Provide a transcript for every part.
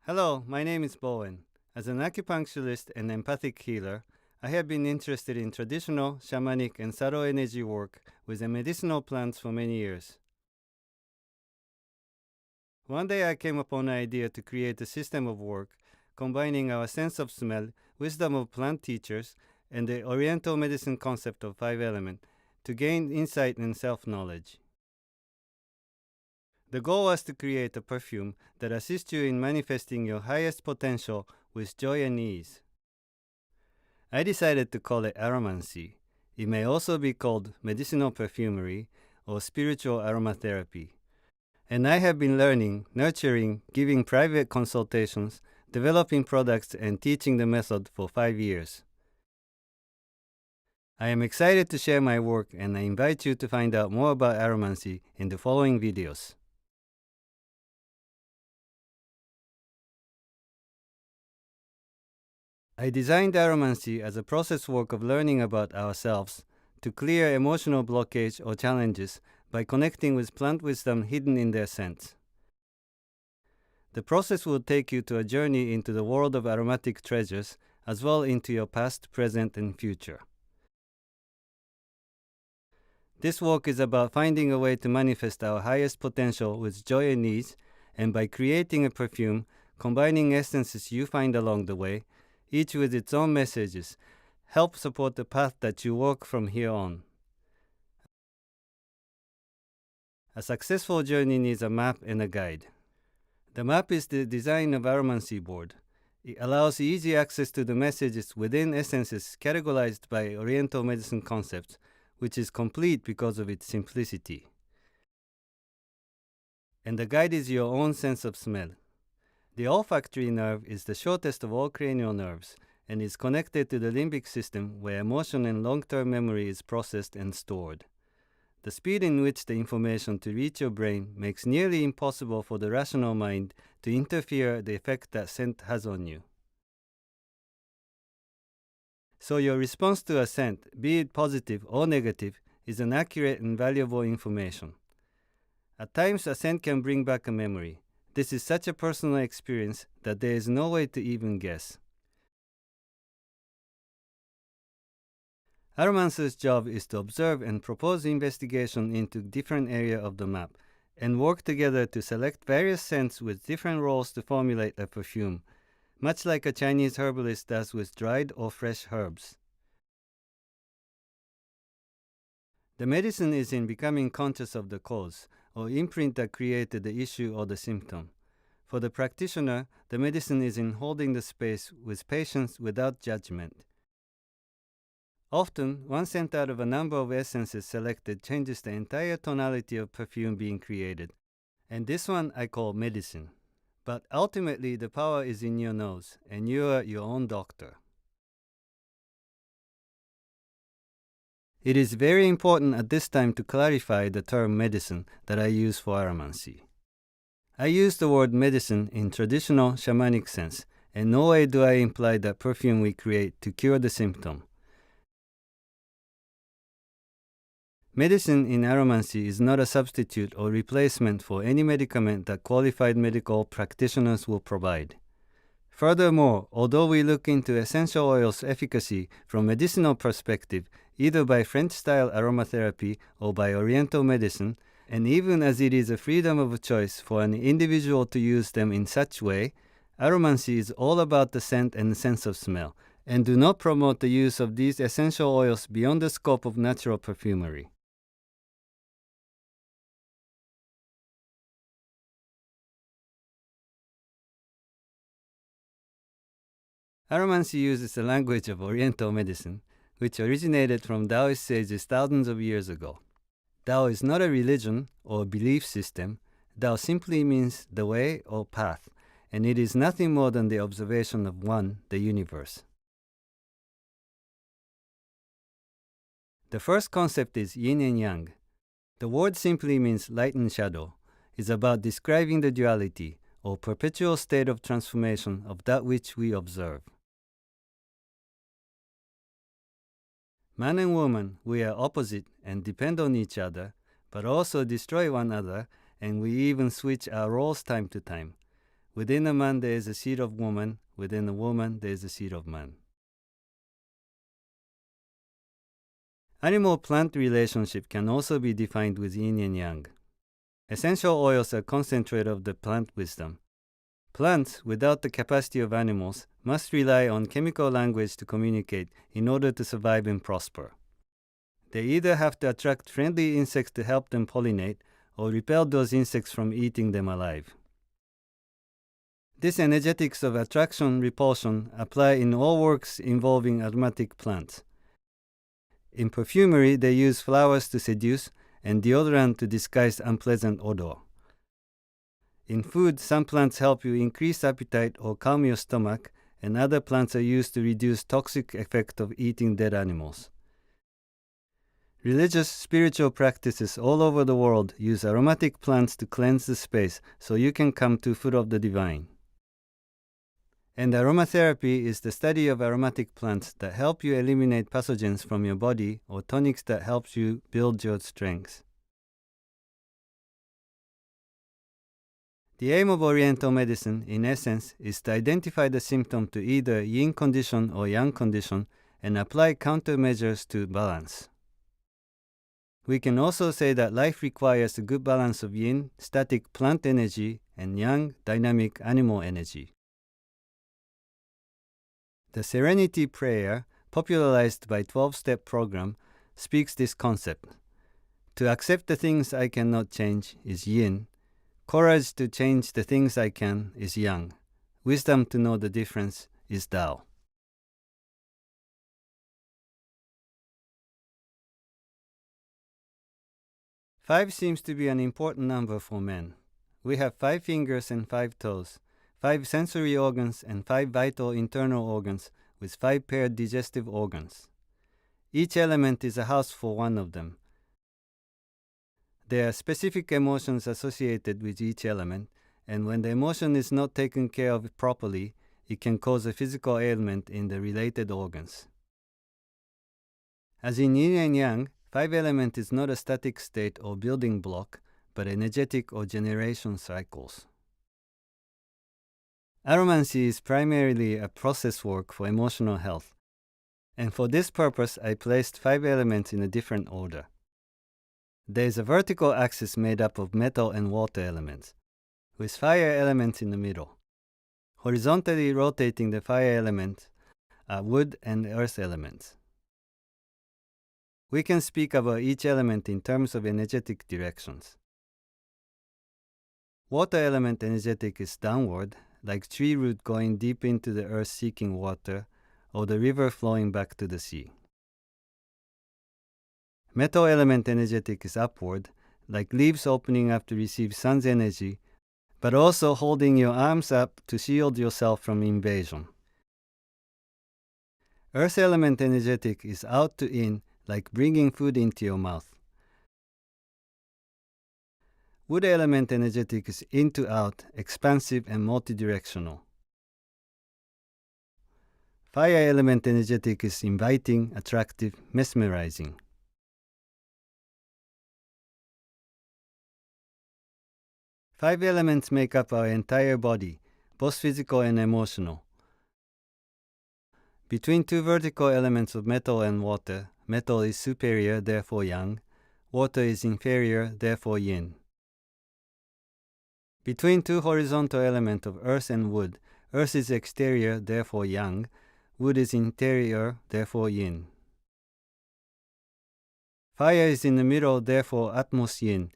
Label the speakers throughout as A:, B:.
A: Hello, my name is Bowen. As an acupuncturist and empathic healer, I have been interested in traditional, shamanic, and subtle energy work with the medicinal plants for many years. One day I came upon an idea to create a system of work combining our sense of smell, wisdom of plant teachers, and the Oriental medicine concept of 5 elements to gain insight and self-knowledge. The goal was to create a perfume that assists you in manifesting your highest potential with joy and ease. I decided to call it Aromancy. It may also be called medicinal perfumery or spiritual aromatherapy. And I have been learning, nurturing, giving private consultations, developing products, and teaching the method for 5 years. I am excited to share my work, and I invite you to find out more about Aromancy in the following videos. I designed Aromancy as a process work of learning about ourselves to clear emotional blockage or challenges by connecting with plant wisdom hidden in their scents. The process will take you to a journey into the world of aromatic treasures, as well into your past, present, and future. This work is about finding a way to manifest our highest potential with joy and ease, and by creating a perfume, combining essences you find along the way, each with its own messages, help support the path that you walk from here on. A successful journey needs a map and a guide. The map is the design of Aromancy board. It allows easy access to the messages within essences categorized by Oriental medicine concepts, which is complete because of its simplicity. And the guide is your own sense of smell. The olfactory nerve is the shortest of all cranial nerves and is connected to the limbic system where emotion and long-term memory is processed and stored. The speed in which the information to reach your brain makes nearly impossible for the rational mind to interfere the effect that scent has on you. So your response to a scent, be it positive or negative, is an accurate and valuable information. At times a scent can bring back a memory. This is such a personal experience that there is no way to even guess. Aromancer's job is to observe and propose investigation into different areas of the map, and work together to select various scents with different roles to formulate a perfume, much like a Chinese herbalist does with dried or fresh herbs. The medicine is in becoming conscious of the cause, or imprint that created the issue or the symptom. For the practitioner, the medicine is in holding the space with patience without judgment. Often, one scent out of a number of essences selected changes the entire tonality of perfume being created, and this one I call medicine. But ultimately, the power is in your nose, and you are your own doctor. It is very important at this time to clarify the term medicine that I use for Aromancy. I use the word medicine in traditional shamanic sense, and no way do I imply that perfume we create to cure the symptom. Medicine in Aromancy is not a substitute or replacement for any medicament that qualified medical practitioners will provide. Furthermore, although we look into essential oils' efficacy from medicinal perspective, either by French-style aromatherapy or by Oriental medicine, and even as it is a freedom of choice for an individual to use them in such way, Aromancy is all about the scent and sense of smell, and do not promote the use of these essential oils beyond the scope of natural perfumery. Aromancy uses the language of Oriental medicine, which originated from Taoist sages thousands of years ago. Tao is not a religion or belief system. Tao simply means the way or path, and it is nothing more than the observation of one, the universe. The first concept is yin and yang. The word simply means light and shadow. It's about describing the duality, or perpetual state of transformation of that which we observe. Man and woman, we are opposite and depend on each other, but also destroy one another, and we even switch our roles time to time. Within a man there is a seed of woman, within a woman there is a seed of man. Animal-plant relationship can also be defined with yin and yang. Essential oils are concentrate of the plant wisdom. Plants, without the capacity of animals, must rely on chemical language to communicate in order to survive and prosper. They either have to attract friendly insects to help them pollinate, or repel those insects from eating them alive. This energetics of attraction-repulsion apply in all works involving aromatic plants. In perfumery, they use flowers to seduce and deodorant to disguise unpleasant odor. In food, some plants help you increase appetite or calm your stomach, and other plants are used to reduce toxic effect of eating dead animals. Religious, spiritual practices all over the world use aromatic plants to cleanse the space so you can come to food of the divine. And aromatherapy is the study of aromatic plants that help you eliminate pathogens from your body or tonics that helps you build your strength. The aim of Oriental medicine, in essence, is to identify the symptom to either yin condition or yang condition and apply countermeasures to balance. We can also say that life requires a good balance of yin, static plant energy, and yang, dynamic animal energy. The Serenity Prayer, popularized by 12-step program, speaks this concept. To accept the things I cannot change is yin. Courage to change the things I can is yang. Wisdom to know the difference is Tao. Five seems to be an important number for men. We have 5 fingers and 5 toes, 5 sensory organs and 5 vital internal organs with 5 paired digestive organs. Each element is a house for one of them. There are specific emotions associated with each element, and when the emotion is not taken care of properly, it can cause a physical ailment in the related organs. As in yin and yang, 5 element is not a static state or building block, but energetic or generation cycles. Aromancy is primarily a process work for emotional health, and for this purpose I placed 5 elements in a different order. There is a vertical axis made up of metal and water elements, with fire elements in the middle. Horizontally rotating the fire elements are wood and earth elements. We can speak about each element in terms of energetic directions. Water element energetic is downward, like tree root going deep into the earth seeking water, or the river flowing back to the sea. Metal element energetic is upward, like leaves opening up to receive sun's energy, but also holding your arms up to shield yourself from invasion. Earth element energetic is out to in, like bringing food into your mouth. Wood element energetic is in to out, expansive and multidirectional. Fire element energetic is inviting, attractive, mesmerizing. Five elements make up our entire body, both physical and emotional. Between 2 vertical elements of metal and water, metal is superior, therefore yang. Water is inferior, therefore yin. Between 2 horizontal elements of earth and wood, earth is exterior, therefore yang. Wood is interior, therefore yin. Fire is in the middle, therefore atmos yin.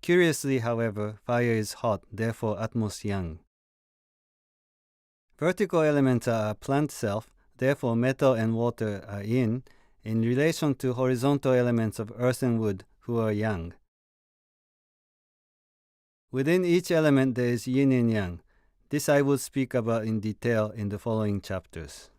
A: Curiously, however, fire is hot, therefore atmos yang. Vertical elements are a plant self, therefore metal and water are yin, in relation to horizontal elements of earth and wood, who are yang. Within each element there is yin and yang. This I will speak about in detail in the following chapters.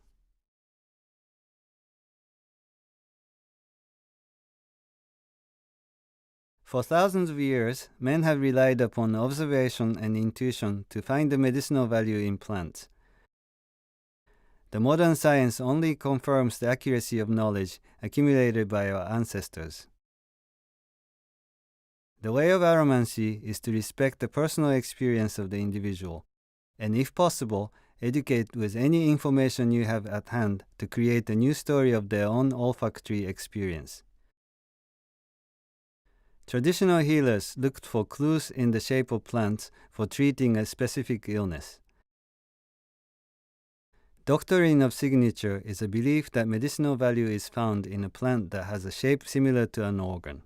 A: For thousands of years, men have relied upon observation and intuition to find the medicinal value in plants. The modern science only confirms the accuracy of knowledge accumulated by our ancestors. The way of aromancy is to respect the personal experience of the individual, and if possible, educate with any information you have at hand to create a new story of their own olfactory experience. Traditional healers looked for clues in the shape of plants for treating a specific illness. Doctrine of signature is a belief that medicinal value is found in a plant that has a shape similar to an organ.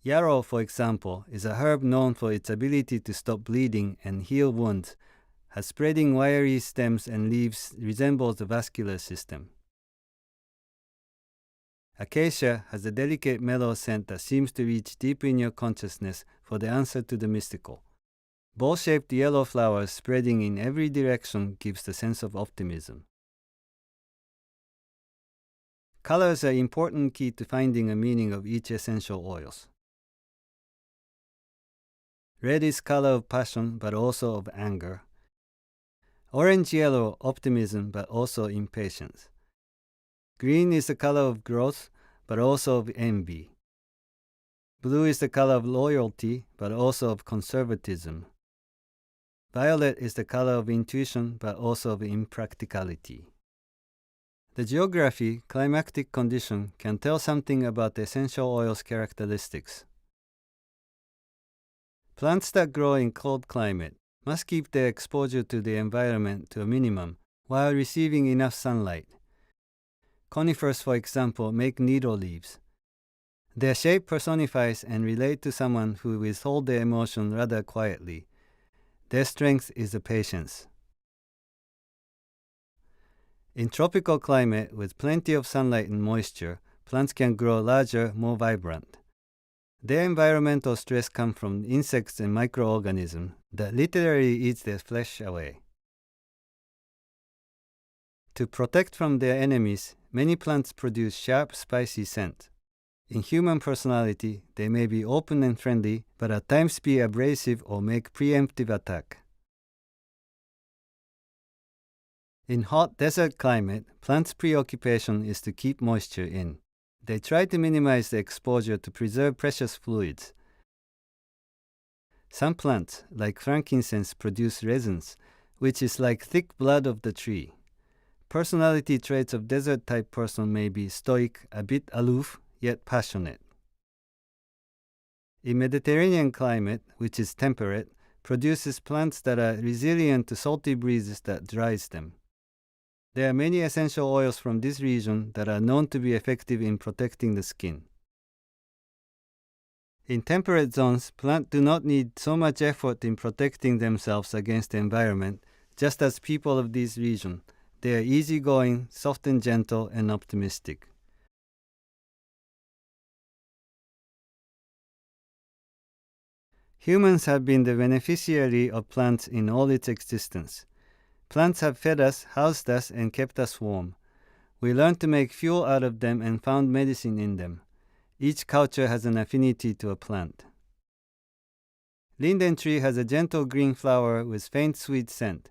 A: Yarrow, for example, is a herb known for its ability to stop bleeding and heal wounds, has spreading wiry stems and leaves resembles the vascular system. Acacia has a delicate mellow scent that seems to reach deep in your consciousness for the answer to the mystical. Ball-shaped yellow flowers spreading in every direction gives the sense of optimism. Colors are an important key to finding a meaning of each essential oils. Red is color of passion but also of anger. Orange-yellow, optimism but also impatience. Green is the color of growth but also of envy. Blue is the color of loyalty but also of conservatism. Violet is the color of intuition but also of impracticality. The geography, climatic condition can tell something about the essential oil's characteristics. Plants that grow in cold climate must keep their exposure to the environment to a minimum while receiving enough sunlight. Conifers, for example, make needle leaves. Their shape personifies and relates to someone who withholds their emotion rather quietly. Their strength is the patience. In tropical climate with plenty of sunlight and moisture, plants can grow larger, more vibrant. Their environmental stress comes from insects and microorganisms that literally eat their flesh away. To protect from their enemies, many plants produce sharp, spicy scent. In human personality, they may be open and friendly, but at times be abrasive or make preemptive attack. In hot desert climate, plants' preoccupation is to keep moisture in. They try to minimize the exposure to preserve precious fluids. Some plants, like frankincense, produce resins, which is like thick blood of the tree. Personality traits of desert-type person may be stoic, a bit aloof, yet passionate. In Mediterranean climate, which is temperate, produces plants that are resilient to salty breezes that dries them. There are many essential oils from this region that are known to be effective in protecting the skin. In temperate zones, plants do not need so much effort in protecting themselves against the environment, just as people of this region. They are easygoing, soft and gentle, and optimistic. Humans have been the beneficiary of plants in all its existence. Plants have fed us, housed us, and kept us warm. We learned to make fuel out of them and found medicine in them. Each culture has an affinity to a plant. Linden tree has a gentle green flower with faint sweet scent.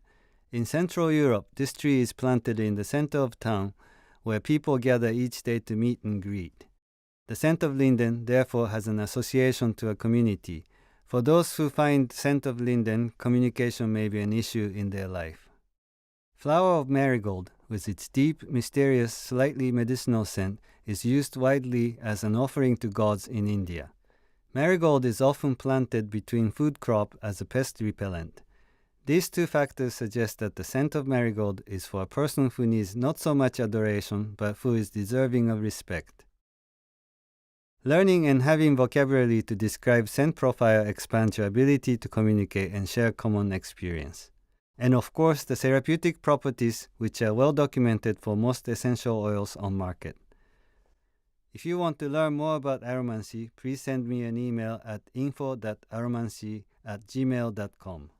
A: In Central Europe, this tree is planted in the center of town, where people gather each day to meet and greet. The scent of linden, therefore, has an association to a community. For those who find scent of linden, communication may be an issue in their life. Flower of marigold, with its deep, mysterious, slightly medicinal scent, is used widely as an offering to gods in India. Marigold is often planted between food crop as a pest repellent. These two factors suggest that the scent of marigold is for a person who needs not so much adoration, but who is deserving of respect. Learning and having vocabulary to describe scent profile expands your ability to communicate and share common experience. And of course, the therapeutic properties, which are well documented for most essential oils on market. If you want to learn more about Aromancy, please send me an email at info.aromancy@gmail.com.